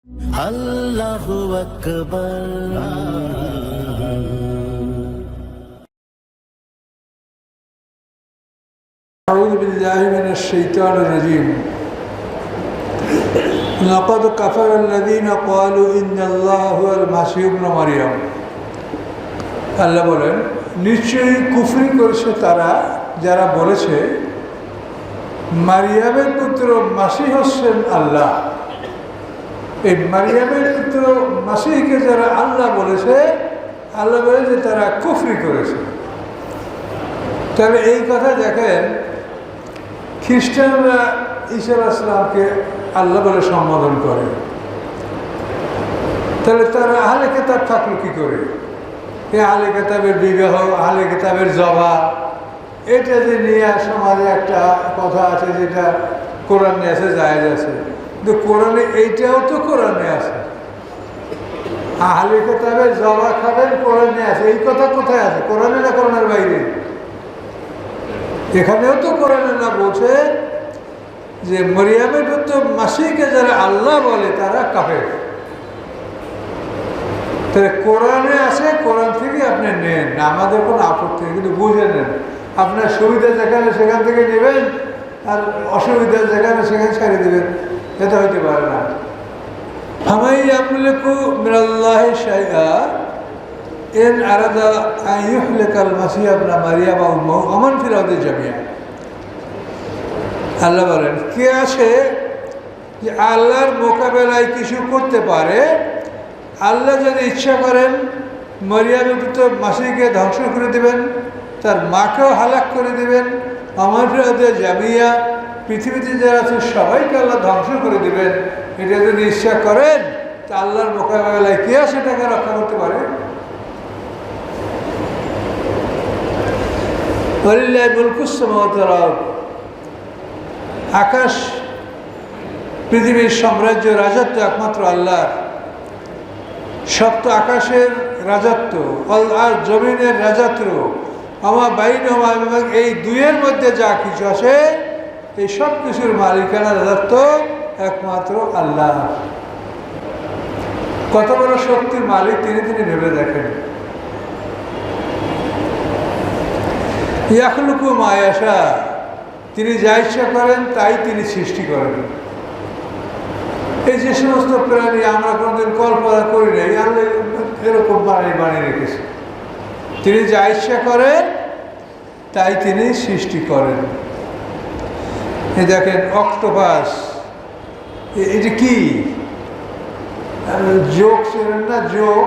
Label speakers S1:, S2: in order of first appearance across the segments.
S1: আল্লাহু আকবার।
S2: আউযু বিল্লাহি মিনাশ শাইতানির রাজীম। লাকাদ কাফারাল্লাযীনা ক্বালু ইন্নাল্লাহা হুয়াল মাসীহ ইবনে মারইয়াম। আল্লাহ বলেন, নিশ্চয়ই কুফরি করেছে তারা যারা বলেছে মারিয়ামের পুত্র মাসীহ হচ্ছেন আল্লাহ। এই মারিয়ামের পুত্র মাসীহকে যারা আল্লাহ বলেছে, আল্লাহ বলে যে তারা কুফরি করেছে। তাহলে এই কথা দেখেন, খ্রিস্টানরা ঈসা আলাইহিস সালামকে আল্লাহ বলে সম্বোধন করে, তাহলে তারা আহলে কিতাব থাকলো কি করে? এই আহলে কিতাবের বিবাহ, আহলে কিতাবের জবা, এটা যে নিয়ে সমাজে একটা কথা আছে যেটা কোরআনে আছে, জায়েজ আছে, কিন্তু কোরআনে এইটাও তো কোরআনে আছে। আহলে কিতাবের জবা খাবেন কোরআনে আছে, এই কথা কোথায় আছে? কোরআনে না কোরআনের বাইরে? এখানেও তো কোরআনে না বলছে যে মরিয়ামের পুত্র মাসীহকে যারা আল্লাহ বলে তারা কাফের। তাহলে কোরআনে আছে, কোরআন থেকে আপনি নেন, আমাদের কোনো আপত্তি নেই, কিন্তু বুঝে নেন। আপনার সুবিধা যেখানে সেখান থেকে নেবেন, আর অসুবিধা যেখানে সেখানে ছেড়ে দেবেন, এটা হইতে পারে না। ফামাই ইয়ামলিকু মিনাল্লাহি শাইআ ইন আরাদা আন ইউহলিকাল মাসীহ ইবনে মারইয়াম ওয়া উম্মাহু ওয়া মান ফিল আরদি জামিআ। আল্লাহ বলেন, কে আছে যে আল্লাহর মোকাবেলায় কিছু করতে পারে? আল্লাহ যদি ইচ্ছা করেন মরিয়ামের পুত্র মাসীহকে ধ্বংস করে দেবেন, তার মাকেও হালাক করে দেবেন, আমার ফিরাদে জামিয়া, পৃথিবীতে যারা আছে সবাইকে আল্লাহ ধ্বংস করে দেবেন। এটা যদি ইচ্ছা করেন, তা আল্লাহর মোকাবেলায় কে সেটাকে রক্ষা করতে পারে? ওয়ালিল্লাহি মুলকুস সামাওয়াতি ওয়াল আরদ। আকাশ পৃথিবীর সাম্রাজ্য, রাজত্ব একমাত্র আল্লাহর। সপ্ত আকাশের রাজত্ব আর জমিনের রাজত্ব, আমার বাইনহুমা, এবং এই দুইয়ের মধ্যে যা কিছু আছে, এই সব কিছুর মালিকানা রাজত্ব একমাত্র আল্লাহ। কত বড় শক্তির মালিক তিনি ভেবে দেখেন। ইয়াখলুকু মা ইয়াশা, তিনি যা ইচ্ছা করেন তাই তিনি সৃষ্টি করেন। এই যে সমস্ত প্রাণী আমরা কোনোদিন কল্পনা করি নাই, আল্লাহ এরকম বানিয়ে রেখেছে। তিনি যা ইচ্ছা করেন তাই তিনি সৃষ্টি করেন। এই দেখেন অক্টোপাস, এটি কি জোক ছিলেন না? জোক,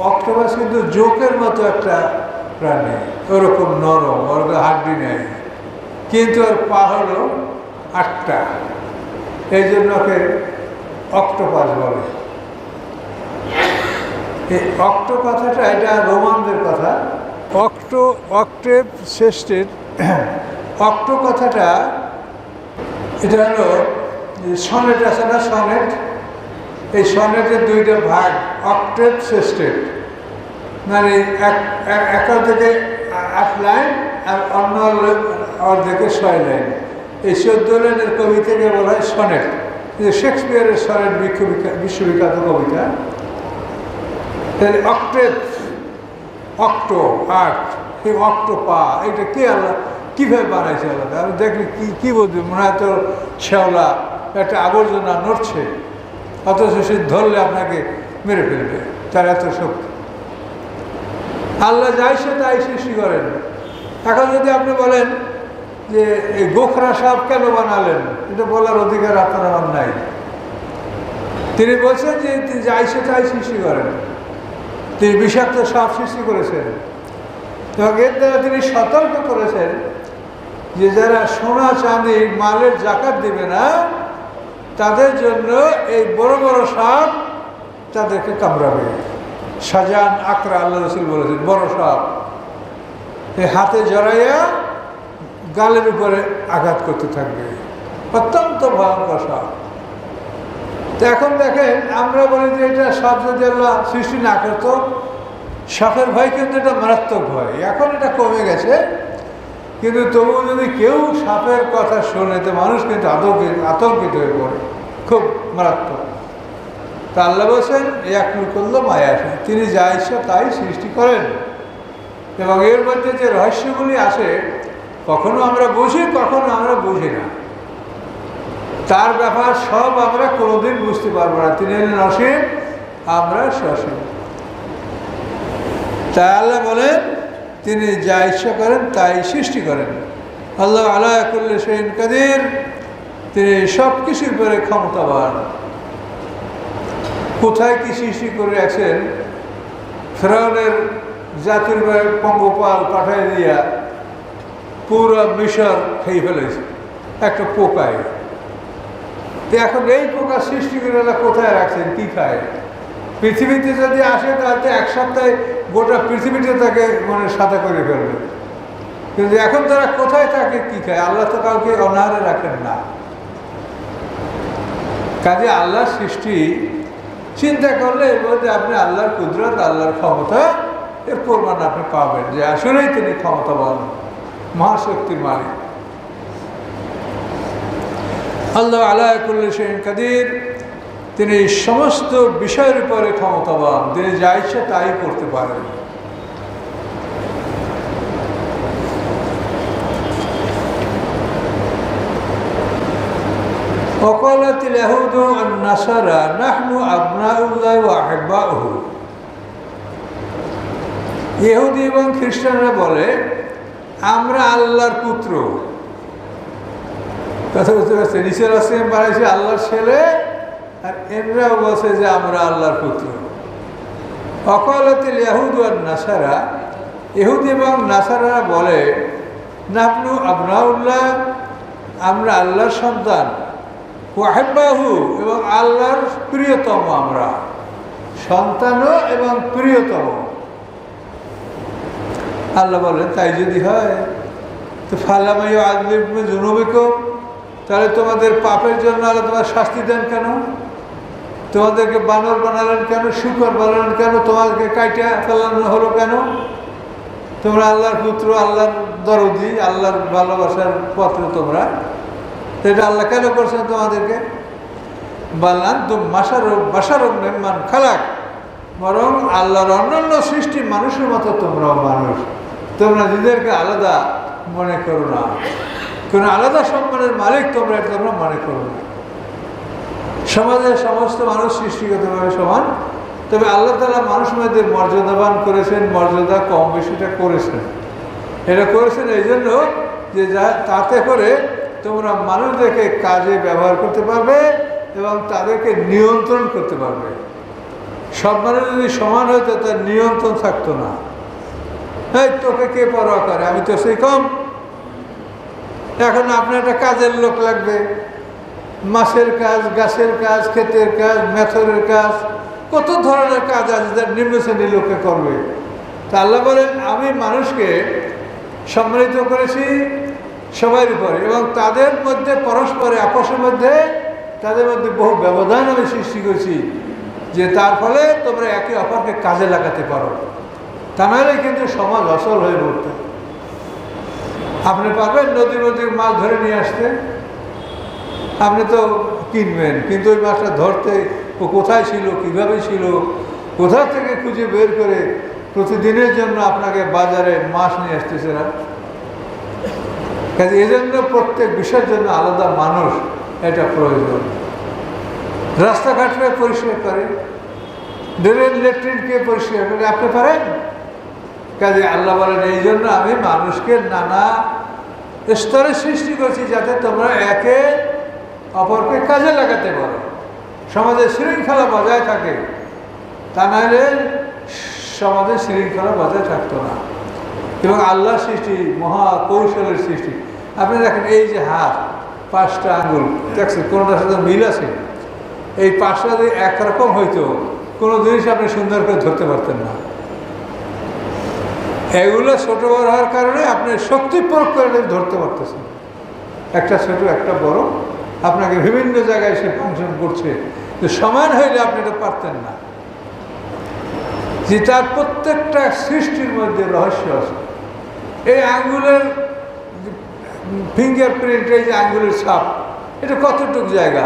S2: অক্টোপাস কিন্তু জোকের মতো একটা প্রাণী, ওরকম নরম, ওর হাড্ডি নেই, কিন্তু ওর পা হলো 8টা, এই জন্য ওকে অক্টোপাস বলে। এই অক্টো কথাটা এটা রোমানদের কথা। অক্টেভ শ্রেষ্ঠের অক্টো কথাটা, এটা হলো সনেট আছে না, সনেট, এই সনেটের 2টা ভাগ, অক্টেভ শ্রেষ্ঠের, মানে এক থেকে 8 লাইন আর অন্য অর্ধেকে 6 লাইন। এই 14 লাইনের কবিতাকে বলা হয় সনেট। শেক্সপিয়ারের সনেট বিশ্ববিখ্যাত কবিতা। অক্টেভ, অক্টো 8, এই অক্টোপা, এটা কে আল্লাহ কীভাবে বানাইছে আল্লাহ? আমি দেখলি কী বলবি, মনে হয় তো শেওলা একটা আবর্জনা নড়ছে, অথচ সে ধরলে আপনাকে মেরে ফেলবে, তার এত শক্তি। আল্লাহ যাইছে তাই সৃষ্টি করেন। এখন যদি আপনি বলেন যে এই গোখরা সাপ কেন বানালেন, এটা বলার অধিকার আপনার আমার নাই। তিনি বলছেন যে তিনি যাইছে তাই সৃষ্টি করেন, তিনি বিষাক্ত সাপ সৃষ্টি করেছেন, এবং এর দ্বারা তিনি সতর্ক করেছেন যে যারা সোনা চাঁদি মালের জাকাত দেবে না, তাদের জন্য এই বড় বড় সাপ তাদেরকে কামড়াবে। সাজান আকরা, আল্লাহ রসুল বলেছেন, বড় সাপ এই হাতে জড়াইয়া গালের উপরে আঘাত করতে থাকবে, অত্যন্ত ভয়ঙ্কর সাপ। তো এখন দেখেন, আমরা বলি যে এটা সাপ যদি আল্লাহ সৃষ্টি না করতো, সাপের ভয় কিন্তু এটা মারাত্মক ভয়। এখন এটা কমে গেছে, কিন্তু তবুও যদি কেউ সাপের কথা শোনে তো মানুষ কিন্তু আতঙ্কিত হয়ে পড়ে, খুব মারাত্মক। তা আল্লাহ বলছেন ইয়াখলুকুল্লাহু মা ইয়াশা, তিনি যা ইচ্ছা তাই সৃষ্টি করেন। এবং এর মধ্যে যে রহস্যগুলি আসে কখনো আমরা বুঝি, কখনো আমরা বুঝি না, তার ব্যাপার সব আমরা কোনোদিন বুঝতে পারবো না। তিনি হলেন অসীম, আমরা সসীম। তাই আল্লাহ বলেন তিনি যা ইচ্ছা করেন তাই সৃষ্টি করেন। আল্লাহ আলা কুল্লি শাইইন কাদির, তিনি সব কিছুর উপরে ক্ষমতাবান। কোথায় কি সৃষ্টি করে রাখছেন, ফেরাউনের জাতির পঙ্গপাল পাঠাই দিয়া পুরো মিশর খেয়ে ফেলেছে একটা পোকায়। এখন এই পোকা সৃষ্টি করে কোথায় রাখছেন, কি খায়? পৃথিবীতে যদি আসে তাহলে এক সপ্তাহে গোটা পৃথিবীতে তাকে সাথে করে ফেলবে। কিন্তু এখন তারা কোথায় থাকে, কি খায়? আল্লাহ তো কাউকে অনাহারে রাখেন না। কাজে আল্লাহর সৃষ্টি চিন্তা করলে এর মধ্যে আপনি আল্লাহর কুদরত, আল্লাহর ক্ষমতা এর প্রমাণ আপনি পাবেন যে আসলেই তিনি ক্ষমতাবান, মহাশক্তির মালিক। আল্লাহ আলা কুল্লি শাইইন কাদির, তিনি সমস্ত বিষয়ের উপরে ক্ষমতাবান, তিনি যা ইচ্ছা তাই করতে পারেন। ওয়াকালাতিল ইয়াহুদু ওয়ান নাসারা নাহনু আবনাউল্লাহি ওয়া আহিব্বাউহু। ইহুদি এবং খ্রিস্টানরা বলে আমরা আল্লাহর পুত্র। কথা বুঝতে পারছেন? ঈসা আলাইহিস সালাম বানাইছে আল্লাহর ছেলে, আর এনরাও বলছে যে আমরা আল্লাহর পুত্র। ওয়াকালাতিল ইয়াহুদু ওয়ান নাসারা, ইহুদি এবং নাসারারা বলে নাহনু আবনাউল্লাহ, আমরা আল্লাহর সন্তান, ওয়া আহিব্বাহু, এবং আল্লাহর প্রিয়তম, আমরা সন্তানও এবং প্রিয়তম। আল্লাহ বলেন তাই যদি হয় তো ফালামা ইউআযিবকুম যুনুবিকুম, তাহলে তোমাদের পাপের জন্য আল্লাহ তোমার শাস্তি দেন কেন? তোমাদেরকে বানর বানালেন কেন? শুকর বানালেন কেন? তোমাদেরকে কাইটা ফেলানো হলো কেন? তোমরা আল্লাহর পুত্র, আল্লাহর দরদি, আল্লাহর ভালোবাসার পাত্র তোমরা, এটা আল্লাহ কেন করছেন তোমাদেরকে? বালান তুম বাশারুম মিম্মান খালাক, বরং আল্লাহর অন্যান্য সৃষ্টি মানুষের মতো তোমরাও মানুষ, তোমরা নিজেদেরকে আলাদা মনে করো না, কোনো আলাদা সম্মানের মালিক তোমরা মনে করো না। সমাজের সমস্ত মানুষ সৃষ্টিগতভাবে সমান, তবে আল্লাহ তাআলা মানুষদের মর্যাদাবান করেছেন, মর্যাদা কম বেশিটা করেছেন। এটা করেছেন এই জন্য যে তাতে করে তোমরা মানুষদেরকে কাজে ব্যবহার করতে পারবে এবং তাদেরকে নিয়ন্ত্রণ করতে পারবে। সব মানুষ যদি সমান হতো তার নিয়ন্ত্রণ থাকতো না। এই তোকে কে পরোয়া করে, আমি তো সেই কম। এখন আপনার একটা কাজের লোক লাগবে, মাছের কাজ, গাছের কাজ, ক্ষেতের কাজ, মেথরের কাজ, কত ধরনের কাজ আছে যার নিম্ন শ্রেণীর লোকে করবে। তা আল্লাহ বলেন আমি মানুষকে সম্মানিত করেছি সবার উপরে, এবং তাদের মধ্যে পরস্পরে আপসের মধ্যে তাদের মধ্যে বহু ব্যবধান আমি সৃষ্টি করছি, যে তার ফলে তোমরা একে অপরকে কাজে লাগাতে পারো। তা নাহলে কিন্তু সমাজ অসল হয়ে পড়তো। আপনি পারবেন নদীর মধ্যে মাছ ধরে নিয়ে আসতে, আপনি তো কিনবেন, কিন্তু ওই মাছটা ধরতে ও কোথায় ছিল, কীভাবে ছিল, কোথা থেকে খুঁজে বের করে প্রতিদিনের জন্য আপনাকে বাজারে মাছ নিয়ে আসতেছে না। কাজে এই জন্য প্রত্যেক বিষয়ের জন্য আলাদা মানুষ এটা প্রয়োজন। রাস্তাঘাটকে পরিষ্কার করে, ড্রেন ল্যাট্রিনকে পরিষ্কার করে, আপনি পারেন? কাজে আল্লাহ বলেন এই জন্য আমি মানুষকে নানা স্তরে সৃষ্টি করছি যাতে তোমরা একে অপরকে কাজে লাগাতে পারো, সমাজের শৃঙ্খলা বজায় থাকে। তা নাহলে সমাজের শৃঙ্খলা বজায় থাকতো না। এবং আল্লাহর সৃষ্টি মহা কৌশলের সৃষ্টি। আপনি দেখেন এই যে হাত, 5টা আঙ্গুল দেখছেন, কোনোটার সাথে মিল আছে। এই 5টা যদি একরকম হইতো কোনো জিনিস আপনি সুন্দর করে ধরতে পারতেন না। এগুলো ছোট বড় হওয়ার কারণে আপনি শক্তি প্রয়োগ করে ধরতে পারতেছেন। একটা ছোট একটা বড় আপনাকে বিভিন্ন জায়গায় সে ফাংশন করছে, যে সমান হইলে আপনি এটা পারতেন না। যে তার প্রত্যেকটা সৃষ্টির মধ্যে রহস্য আছে। এই আঙ্গুলের ফিঙ্গারপ্রিন্ট, এই যে আঙ্গুলের ছাপ, এটা কতটুকু জায়গা,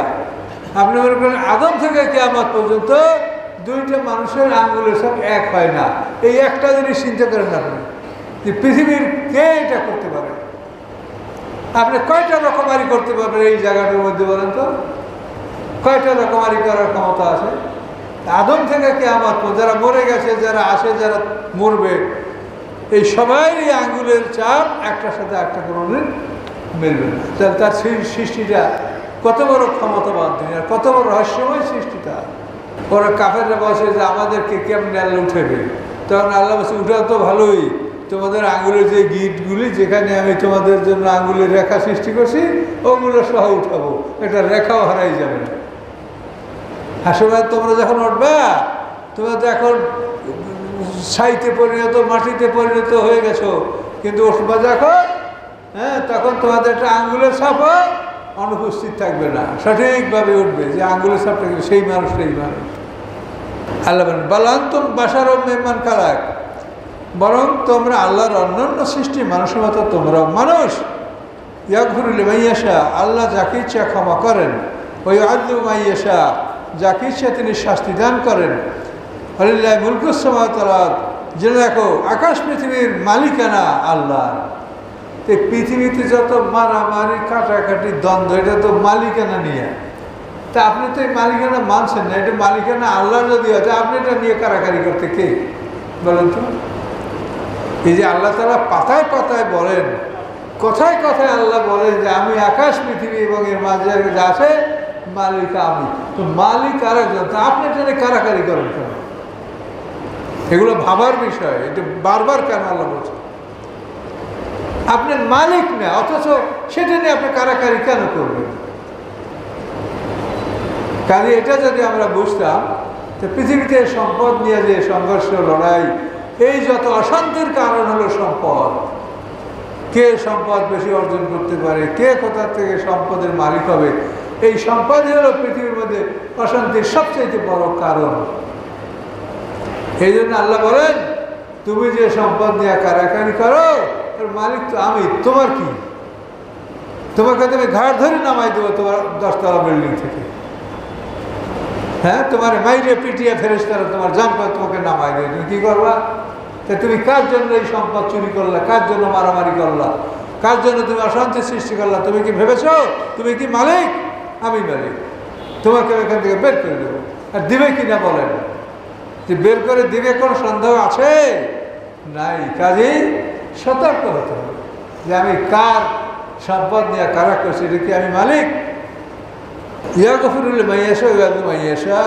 S2: আপনি মনে করেন আদম থেকে কিয়ামত পর্যন্ত দুইটা মানুষের আঙ্গুলের সব এক হয় না। এই একটা জিনিস চিন্তা করেন আপনি যে পৃথিবীর কে এটা করতে পারে? আপনি কয়টা রকমারি করতে পারবেন এই জায়গাটার মধ্যে বলেন তো? কয়টা রকমারি করার ক্ষমতা আছে? আদম থেকে কিয়ামত পর্যন্ত যারা মরে গেছে, যারা আসে, যারা মরবে, এই সবাই এই আঙ্গুলের চাপ একটার সাথে একটা কোনোদিন মিলবে না। তাহলে তার সৃষ্টিটা কত বড় ক্ষমতাবান তিনি, আর কত বড় রহস্যময় সৃষ্টিটা। ওরা কাফেররা বসে যে আমাদেরকে কেমনি আল্লাহ উঠেবে, তখন আল্লাহ বলছে উঠা তো ভালোই, তোমাদের আঙ্গুলের যে গিটগুলি যেখানে আমি তোমাদের জন্য আঙ্গুলের রেখা সৃষ্টি করছি ওগুলো সহ উঠাবো, এটা রেখাও হারাই যাবে না। হাসপাতাল তোমরা যখন উঠবা, তোমরা তো এখন ছাইতে পরিণত, মাটিতে পরিণত হয়ে গেছো, কিন্তু উঠবা যখন, তখন তোমাদের একটা আঙ্গুলের ছাপও অনুপস্থিত থাকবে না, সঠিকভাবে উঠবে যে আঙ্গুলের ছাপটা সেই মানুষ আল্লাহ বলেন বালান্তম বাসার মেহমান কালাক, বরং তোমরা আল্লাহর অন্যান্য সৃষ্টি মানুষের মতো তোমরাও মানুষ। ইয়াগফিরু লিমান ইয়াশা, আল্লাহ যাকে ইচ্ছা ক্ষমা করেন। ওই আযযু মান ইয়াশা, যাকে ইচ্ছা তিনি শাস্তি দান করেন। ওয়ালিল্লাহি মুলকুস সামাওয়াতি ওয়াল আরদ, জেনে রাখো আকাশ পৃথিবীর মালিকানা আল্লাহ। এই পৃথিবীতে যত মারামারি, কাটাকাটি, দ্বন্দ্ব, এটা তো মালিকানা নিয়ে। তা আপনি তো এই মালিকানা মানছেন না, এটা মালিকানা আল্লাহ যদি হয়, আপনি এটা নিয়ে কারাকারি করতে কে বলেন তো? এই যে আল্লাহ তাআলা পাতায় পাতায় বলেন, কথায় কথায় আল্লাহ বলেন যে আমি আকাশ পৃথিবী এবং এর মাঝে যা আছে মালিক আমি, তো মালিক আরেকজন, তা আপনি এটা নিয়ে কারাকারি করেন কেন? এগুলো ভাবার বিষয়। এটা বারবার কেন আল্লাহ বলছেন আপনার মালিক না, অথচ সেটা নিয়ে আপনি কারাকারি কেন করবেন? কাজে এটা যদি আমরা বুঝতাম, তো পৃথিবীতে সম্পদ নিয়ে যে সংঘর্ষ, লড়াই, এই যত অশান্তির কারণ হলো সম্পদ। কে সম্পদ বেশি অর্জন করতে পারে, কে কোথা থেকে সম্পদের মালিক হবে, এই সম্পদই হলো পৃথিবীর মধ্যে অশান্তির সবচেয়ে বড় কারণ। এই জন্য আল্লাহ বলেন তুমি যে সম্পদ নিয়ে কারাকারি করো, এর মালিক তো আমি, তোমার কি? তোমাকে তুমি ঘাড় ধরে নামাই দেবো তোমার 10তলা বিল্ডিং থেকে। তোমার মাইরে পিটিয়ে ফেরেশতারা তোমার জাম্পার তোমাকে নামাই দেবে, তুমি কি করবা? তা তুমি কার জন্য এই সম্পদ চুরি করলা, কার জন্য মারামারি করলা, কার জন্য তুমি অশান্তি সৃষ্টি করলা? তুমি কি ভেবেছ তুমি কি মালিক? আমি মালিক, তোমাকে এখান থেকে বের করে দেবো। আর দিবে কিনা বলেন, যে বের করে দিবে কোনো সন্দেহ আছে? নাই। কাজেই সতর্ক হতে হবে যে আমি কার সম্পদ নিয়ে কারা করছি, এটা কি আমি মালিক? ইয়াগফিরু লিমান ইয়াশা ওয়া ইয়াযযু মান ইয়াশা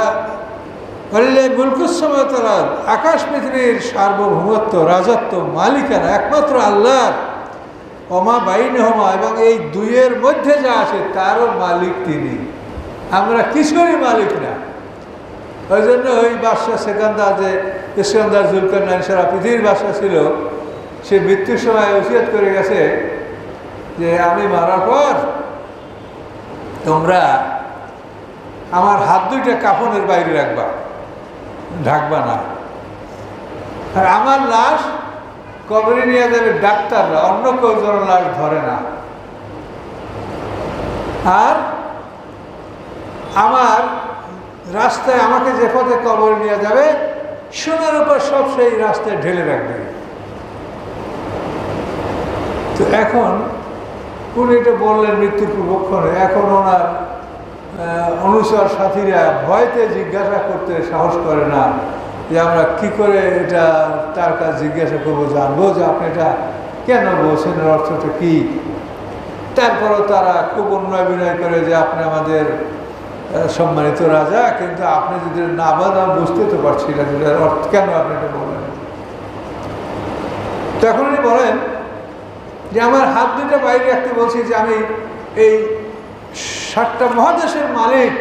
S2: ওয়ালিল্লাহি মুলকুস সামাওয়াতি ওয়াল আরদ, আকাশ পৃথিবীর সার্বভৌমত্ব, রাজত্ব, মালিকানা একমাত্র আল্লাহর। ওমা বাইনহুমা, এবং এই দুইয়ের মধ্যে যা আছে তারও মালিক তিনি, আমরা কিছুরই মালিক না। ওই জন্য ওই বাদশাহ সেকান্দার, যে ইস্কান্দার জুলকারনাইন সারা পৃথিবীর বাদশাহ ছিল, সে মৃত্যুর সময় ওসিয়ত করে গেছে যে আমি মারার পর তোমরা আমার হাত দুইটা কাফনের বাইরে রাখবা, ঢাকবা না। আর আমার লাশ কবরে নিয়ে যাবে ডাক্তাররা, অন্য কেউ যেন লাশ ধরে না। আর আমার রাস্তায় আমাকে যে পথে কবরে নিয়ে যাবে, সোনার উপর সব সেই রাস্তায় ঢেলে রাখবে। তো এখন উনি এটা বললেন মৃত্যুর পূর্বক্ষণে, এখন ওনার অনুচর সাথীরা ভয়তে জিজ্ঞাসা করতে সাহস করে না যে আমরা কি করে এটা তার কাছে জিজ্ঞাসা করবো, জানবো যে আপনি এটা কেন বলছেন, এর অর্থটা কি। তারপরেও তারা খুব অন্যায় বিনয় করে যে আপনি আমাদের সম্মানিত রাজা, কিন্তু আপনি যদি না বলেন বুঝতে তো পারছি না যে অর্থ কেন আপনি এটা বললেন। তখন উনি বলেন যে আমার হাত দুটা বাইরে রাখতে বলছি যে আমি এই 7টা মহাদেশের মালিক,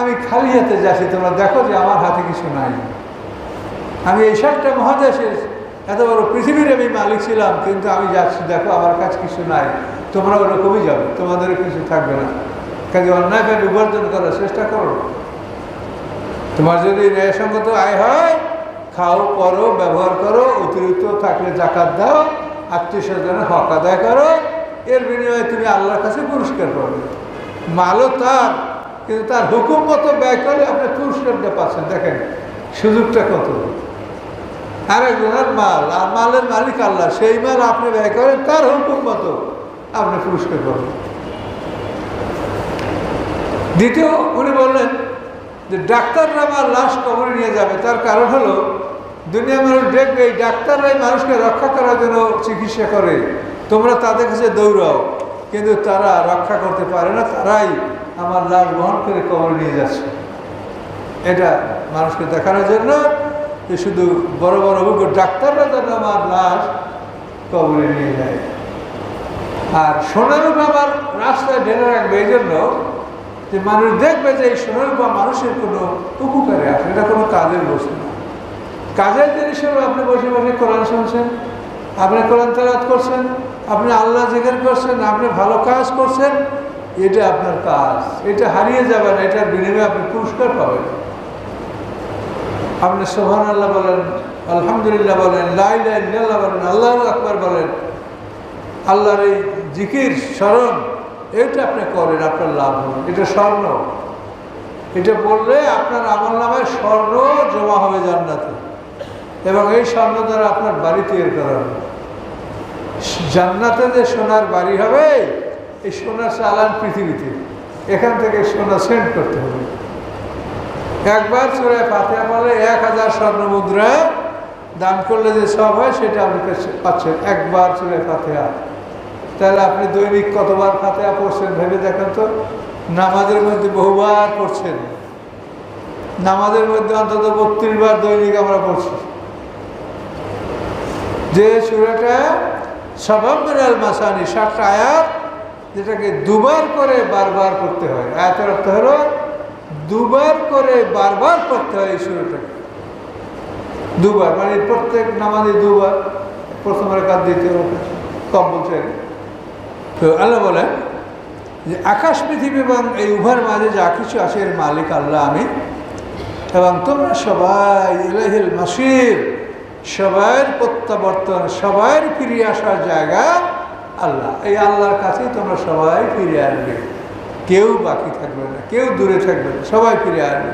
S2: আমি খালি হাতে যাচ্ছি, তোমরা দেখো যে আমার হাতে কিছু নাই। আমি এই 7টা মহাদেশের এত বড় পৃথিবীর আমি মালিক ছিলাম, কিন্তু আমি যাচ্ছি, দেখো আমার কাছে কিছু নাই। তোমরা ওরকমই যাবে, তোমাদেরও কিছু থাকবে না। কাজে অন্যায়কে বিবর্জন করার চেষ্টা করো। তোমার যদি ন্যায়সঙ্গত আয় হয়, খাও, পরো, ব্যবহার করো, অতিরিক্ত থাকলে জাকাত দাও, আত্মীয় স্বজনের হক আদায় করো, এর বিনিময়ে তুমি আল্লাহর কাছে পুরস্কার পাবে। মালও তার, কিন্তু তার হুকুম মতো ব্যয় করলে আপনি পুরস্কারটা পাচ্ছেন। দেখেন সুযোগটা কত। আরেকজনের মাল, আর মালের মালিক আল্লাহ, সেই মাল আপনি ব্যয় করেন তার হুকুম মতো, আপনি পুরস্কার পাবেন। দ্বিতীয় উনি বললেন যে ডাক্তাররা আমার লাশ কবরে নিয়ে যাবে, তার কারণ হলো দুনিয়ার মানুষ দেখবে এই ডাক্তাররাই মানুষকে রক্ষা করার জন্য চিকিৎসা করে, তোমরা তাদের কাছে দৌড়াও, কিন্তু তারা রক্ষা করতে পারে না, তারাই আমার লাশ বহন করে কবরে নিয়ে যাচ্ছে। এটা মানুষকে দেখানোর জন্য যে শুধু বড় বড় অভিজ্ঞ ডাক্তাররা যেন আমার লাশ কবরে নিয়ে যায়। আর সোনারূপা আমার রাস্তায় ঢেলে রাখবে এই জন্য যে মানুষ দেখবে যে এই সোনারূপা মানুষের কোনো উপকারে আসে, এটা কোনো কাজের বস্তু না। কাজের জিনিস হলো আপনি বসে বসে কোরআন শুনছেন, আপনি কোরআন তেলাওয়াত করছেন, আপনি আল্লাহ জিকির করছেন, আপনি ভালো কাজ করছেন, এটা আপনার কাজ, এটা হারিয়ে যাবে না, এটার বিনিময়ে আপনি পুরস্কার পাবেন। আপনি সুবহানাল্লাহ বলেন, আলহামদুলিল্লাহ বলেন, লা ইলাহা ইল্লাল্লাহ বলেন, আল্লাহু আকবার বলেন, আল্লাহর এই জিকির স্মরণ এটা আপনি করেন, আপনার লাভ হবে। এটা স্বর্ণ, এটা বললে আপনার আমলনামায় স্বর্ণ জমা হবে জান্নাতে, এবং এই স্বর্ণ দ্বারা আপনার বাড়ি তৈরি করা হবে। জান্নাতে যে সোনার বাড়ি হবে, এই সোনার চালান পৃথিবীতে, এখান থেকে সোনা সেন্ড করতে হবে। একবার সূরা ফাতিহা পড়লে 1000 স্বর্ণ মুদ্রা দান করলে যে সব হয় সেটা আপনি পাচ্ছেন একবার সূরা ফাতিহা। তাহলে আপনি দৈনিক কতবার ফাতিহা পড়ছেন ভেবে দেখেন তো। নামাজের মধ্যে বহুবার পড়ছেন, নামাজের মধ্যে অন্তত 32 বার দৈনিক আমরা পড়ছি। যে সূরাটা সাবাব মিনাল মাসানি, 7টা আয়াত, যেটাকে দুবার করে বারবার করতে হয়। আয়াতের অর্থ হলো দুবার করে বারবার পড়তে হয় এই সূরাটাকে। দুবার মানে প্রত্যেক নামাজে দুবার, প্রথম রাকাত, দ্বিতীয় রাকাত, কম বলছে। তো আল্লাহ বলেন যে আকাশ পৃথিবী এবং এই উভয়ের মাঝে যা কিছু আছে এর মালিক আল্লাহ আমি, এবং তোমরা সবাই ইলাইহিল মাসির, সবার প্রত্যাবর্তন, সবার ফিরে আসার জায়গা আল্লাহ। এই আল্লাহর কাছেই তোমরা সবাই ফিরে আসবে, কেউ বাকি থাকবে না, কেউ দূরে থাকবে না, সবাই ফিরে আসবে।